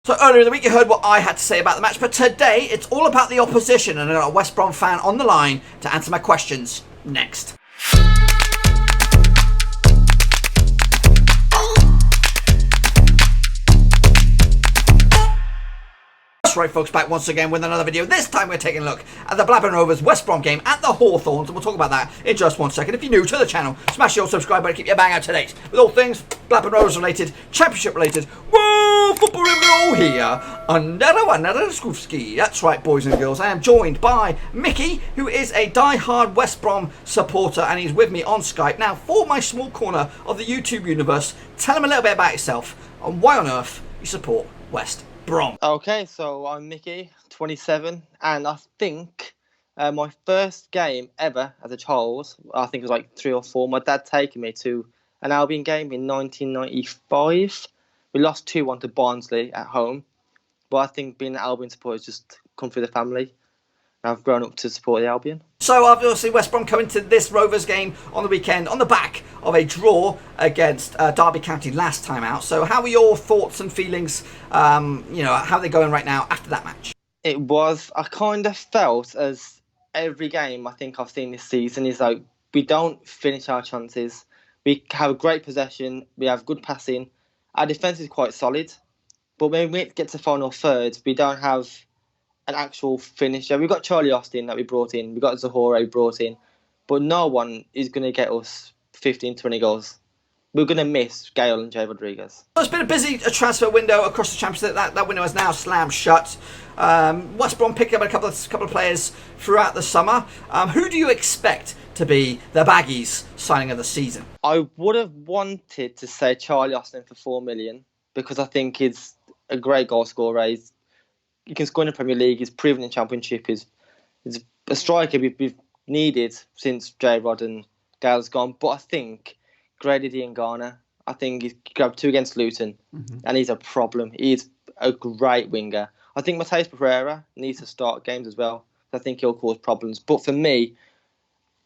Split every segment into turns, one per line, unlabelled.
So earlier in the week you heard what I had to say about the match, but today it's all about the opposition, and I got a West Brom fan on the line to answer my questions next. That's right folks, back once again with another video. This time we're taking a look at the Blackburn Rovers West Brom game at the Hawthornes, and we'll talk about that in just 1 second. If you're new to the channel, smash your subscribe button to keep your bang out to date with all things Blackburn Rovers related, Championship related. Whoa, football all here under another Skufski. That's right, boys and girls. I am joined by Mickey, who is a die-hard West Brom supporter, and he's with me on Skype. Now, for my small corner of the YouTube universe, tell him a little bit about yourself and why on earth you support West Brom.
Okay, so I'm Mickey, 27, and I think my first game ever as a child, I think it was like 3 or 4, my dad taking me to an Albion game in 1995. We lost 2-1 to Barnsley at home, but I think being an Albion supporter has just come through the family. I've grown up to support the Albion.
So obviously West Brom coming to this Rovers game on the weekend on the back of a draw against Derby County last time out. So how are your thoughts and feelings, how are they going right now after that match?
I kind of felt as every game I think I've seen this season is like we don't finish our chances. We have great possession, we have good passing, our defence is quite solid, but when we get to final thirds, we don't have an actual finisher. We've got Charlie Austin that we brought in, we've got Zahora brought in, but no one is going to get us 15, 20 goals. We're going to miss Gale and Jay Rodriguez.
Well, it's been a busy transfer window across the Championship. That window is now slammed shut. West Brom picked up a couple of players throughout the summer. Who do you expect to be the Baggies signing of the season?
I would have wanted to say Charlie Austin for 4 million because I think he's a great goal scorer. He can score in the Premier League. He's proven in Championship. He's a striker we've needed since J-Rod and Gale's gone. But I think Grady Diangana, I think he's grabbed 2 against Luton, and he's a problem. He's a great winger. I think Mateus Pereira needs to start games as well. I think he'll cause problems. But for me,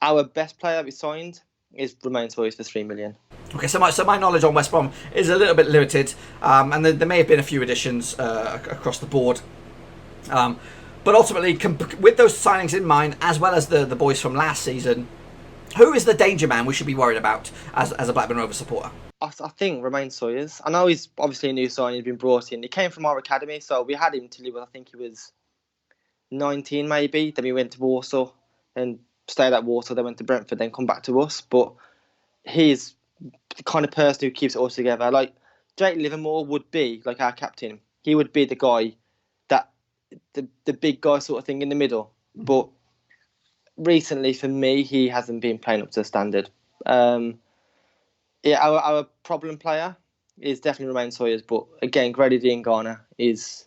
our best player we signed is Romain Toyes for 3 million.
Okay, so my knowledge on West Brom is a little bit limited, and there may have been a few additions across the board. But ultimately, with those signings in mind, as well as the boys from last season, who is the danger man we should be worried about as a Blackburn Rovers supporter?
I think Romain Toyes. I know he's obviously a new signing, he's been brought in. He came from our academy, so we had him till I think he was 19 maybe. Then we went to Warsaw and stayed at Warsaw, then went to Brentford, then come back to us. But he's the kind of person who keeps it all together. Like Jake Livermore would be like our captain. He would be the guy that the big guy sort of thing in the middle. But recently, for me, he hasn't been playing up to the standard. Our problem player is definitely Romain Toyes, but again, Grady Diangana is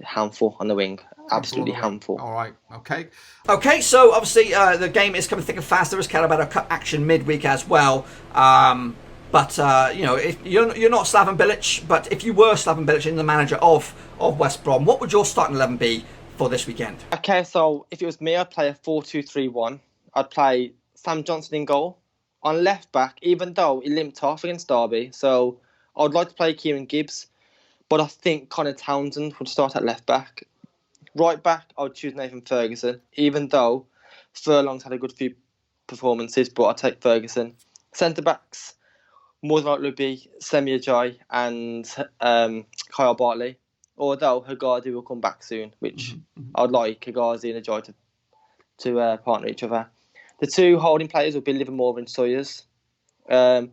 a handful on the wing. Absolutely handful.
All right, okay. So obviously, the game is coming thick and fast. There is Carabao Cup action midweek as well. But if you're not Slaven Bilic, but if you were Slaven Bilic and the manager of West Brom, what would your starting 11 be for this weekend? Okay,
so if it was me, I'd play a 4-2-3-1. I'd play Sam Johnson in goal. On left back, even though he limped off against Derby, so I'd like to play Kieran Gibbs, but I think Connor Townsend would start at left back. Right back, I would choose Nathan Ferguson, even though Furlong's had a good few performances, but I'd take Ferguson. Centre backs, more than likely would be Semi Ajayi and Kyle Bartley, although Hagadi will come back soon, which I'd like Hagadi and Ajayi to partner each other. The 2 holding players will be Livermore and Toyes. The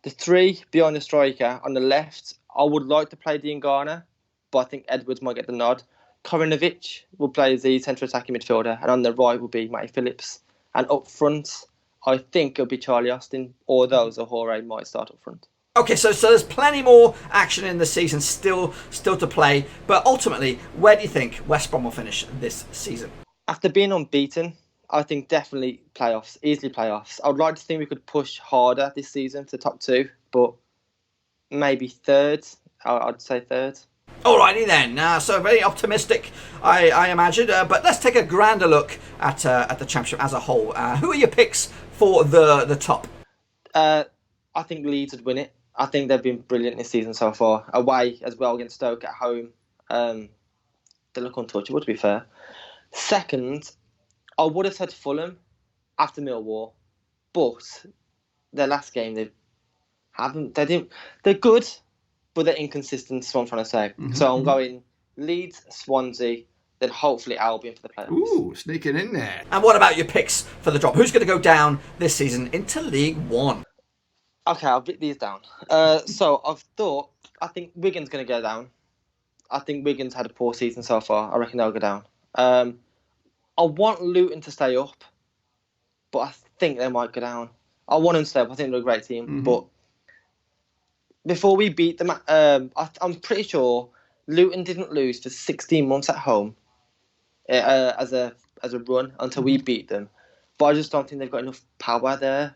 3 behind the striker on the left, I would like to play Diangana, but I think Edwards might get the nod. Korinovic will play the central attacking midfielder, and on the right will be Matty Phillips. And up front, I think it'll be Charlie Austin, although Zahora might start up front.
Okay, so there's plenty more action in the season still to play, but ultimately, where do you think West Brom will finish this season?
After being unbeaten, I think definitely playoffs, easily playoffs. I would like to think we could push harder this season to top 2, but maybe 3rd. I'd say 3rd.
Alrighty then. So very optimistic, I imagine. But let's take a grander look at the Championship as a whole. Who are your picks for the top?
I think Leeds would win it. I think they've been brilliant this season so far. Away as well against Stoke, at home They look untouchable, to be fair. Second, I would have said Fulham after Millwall, but their last game they didn't. They're good, but they're inconsistent. Is what I'm trying to say. So I'm going Leeds, Swansea, then hopefully Albion for the playoffs.
Ooh, sneaking in there.
And what about your picks for the drop? Who's going to go down this season into League One?
Okay, I'll break these down. So I think Wigan's going to go down. I think Wigan's had a poor season so far. I reckon they'll go down. I want Luton to stay up, but I think they might go down. I want them to stay up. I think they're a great team. But before we beat them, I'm pretty sure Luton didn't lose for 16 months at home as a run until we beat them. But I just don't think they've got enough power there.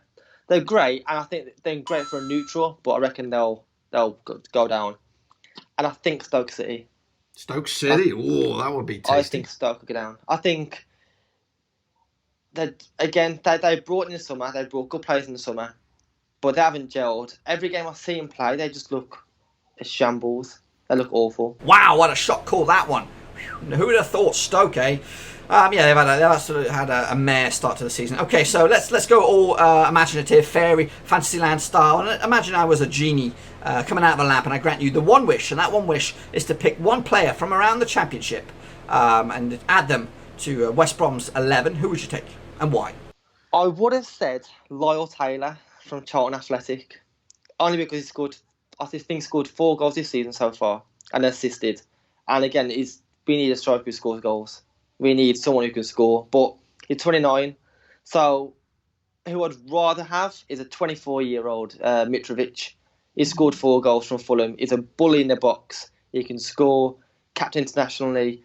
They're great, and I think they're great for a neutral, but I reckon they'll go down. And I think Stoke City.
Stoke City? Oh, that would be tasty.
I think Stoke will go down. I think that, again, they brought in the summer, they brought good players in the summer, but they haven't gelled. Every game I see them play, they just look a shambles. They look awful.
Wow, what a shot call that one. Who would have thought Stoke, eh? They've absolutely had a mare start to the season. Okay, so let's go all imaginative, fairy, Fantasyland style. And imagine I was a genie coming out of a lamp, and I grant you the one wish, and that one wish is to pick one player from around the Championship and add them to West Brom's 11. Who would you take, and why?
I would have said Lyle Taylor from Charlton Athletic, only because he scored 4 goals this season so far and assisted. And again, we need a striker who scores goals. We need someone who can score. But he's 29. So who I'd rather have is a 24-year-old Mitrovic. He scored 4 goals from Fulham. He's a bully in the box. He can score, captain internationally.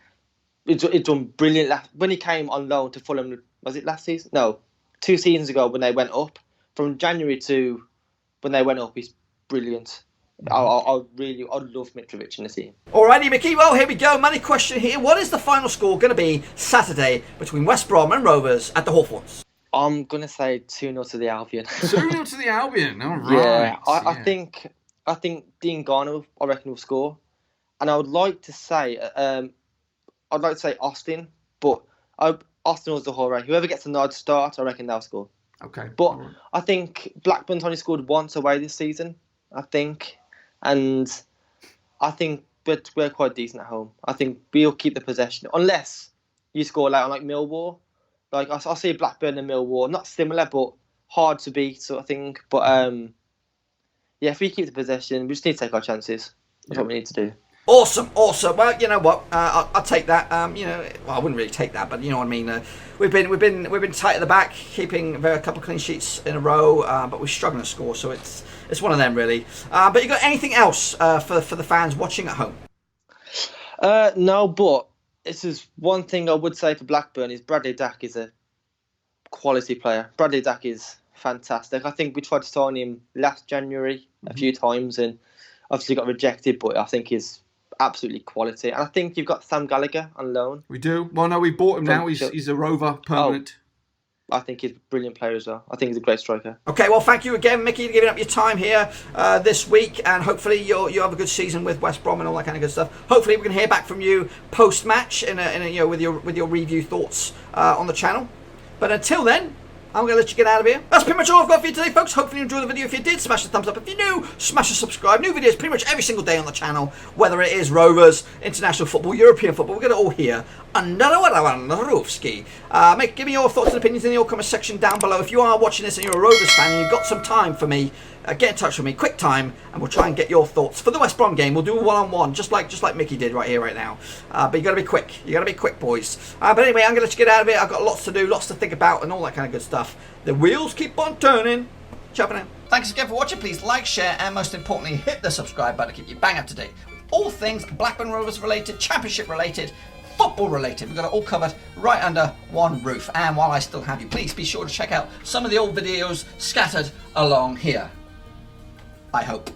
He's done brilliant. When he came on loan to Fulham, was it last season? No, 2 seasons ago when they went up. From January to when they went up, he's brilliant. I'd love Mitrovic in the team.
Alrighty, Mickey. Well, here we go. Money question here. What is the final score going to be Saturday between West Brom and Rovers at the Hawthornes?
I'm going to say 2-0 to the Albion.
2-0 to the Albion. All right.
Yeah, I think Dean Garner, I reckon, will score, and I would like to say, Austin, but Austin was the whole race. Whoever gets a nod start, I reckon they'll score.
Okay.
But right. I think Blackburn's only scored once away this season. I think, and I think we're quite decent at home. I think we'll keep the possession unless you score late on like Millwall. Like I see Blackburn and Millwall, not similar but hard to beat sort of thing. But if we keep the possession, we just need to take our chances. That's what we need to do.
Awesome. Well, you know what? I'll take that. I wouldn't really take that, but you know what I mean. We've been tight at the back, keeping a couple of clean sheets in a row, but we're struggling to score. So it's one of them really. But you got anything else for the fans watching at home?
No, but this is one thing I would say for Blackburn is Bradley Dack is a quality player. Bradley Dack is fantastic. I think we tried to sign him last January a few times and obviously got rejected, but I think he's absolutely quality. And I think you've got Sam Gallagher on loan.
We do. Well, no, we bought him now. He's a Rover permanent.
I think he's a brilliant player as well. I think he's a great striker.
Okay, well, thank you again, Mickey, for giving up your time here this week, and hopefully you have a good season with West Brom and all that kind of good stuff. Hopefully we can hear back from you post-match with your review thoughts on the channel. But until then, I'm going to let you get out of here. That's pretty much all I've got for you today, folks. Hopefully you enjoyed the video. If you did, smash the thumbs up. If you're new, smash the subscribe. New videos pretty much every single day on the channel, whether it is Rovers, international football, European football. We've got it all here under Roofski. Give me your thoughts and opinions in the comment section down below. If you are watching this and you're a Rovers fan and you've got some time for me, get in touch with me, quick time, and we'll try and get your thoughts for the West Brom game. We'll do a one-on-one, just like Mickey did right here, right now. But you got to be quick. You got to be quick, boys. But anyway, I'm going to let you get out of it. I've got lots to do, lots to think about, and all that kind of good stuff. The wheels keep on turning. Ciao for now. Thanks again for watching. Please like, share, and most importantly, hit the subscribe button to keep you bang up to date with all things Blackburn Rovers related, Championship related, football related. We've got it all covered right under one roof. And while I still have you, please be sure to check out some of the old videos scattered along here. I hope.